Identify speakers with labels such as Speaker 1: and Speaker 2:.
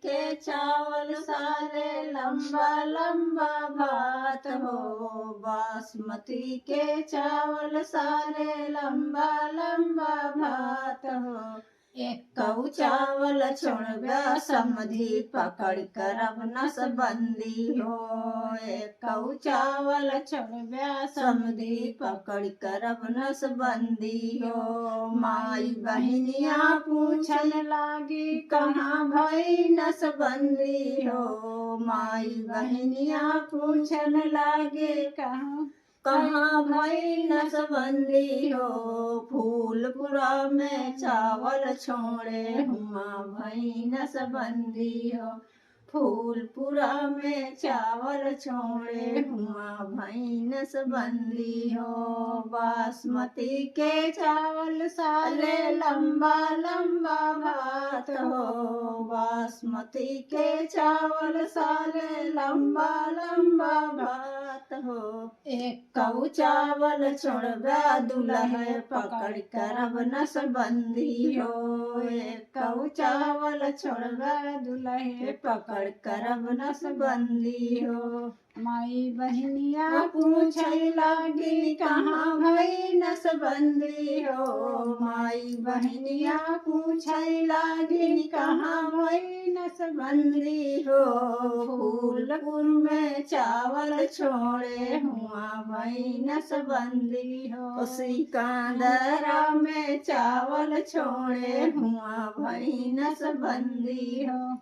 Speaker 1: के चावल साले लंबा लंबा भात हो। बासमती के चावल साले लंबा लंबा भात हो। एक कऊ चावल छोड़ब्या समधी पकड़ कर अब नसबंदी हो। एक कऊ चावल छोड़ब्या समधी पकड़ कर अब नसबंदी हो। माई बहनिया पूछन लागी कहाँ भई नसबंदी हो। माई बहनिया पूछन लागे कहाँ भई नसबंदी हो। फूलपुरा में चावल छोड़े हुआ भई नसबंदी हो। फूलपुरा में चावल छोड़े हुआ भई नसबंदी हो। बासमती के चावल साले लंबा लंबा भात हो। बासमती के चावल साले लंबा लंबा भात हो। एक कऊ चावल छोड़ब्या दुल्हे पकड़ कर अब नसबंदी हो। एक कऊ चावल छोड़ब्या दुल्हे पकड़ कर अब नसबंदी हो। माई बहनिया पूछै लागी कहाँ भई नसबंदी हो। माई बहनिया पूछै लागी कहाँ भई नसबंदी हो। फूलपुर में चावल छोड़े हुआ भई नसबंदी हो। सिकंदरा में चावल छोड़े हुआ भई नसबंदी हो।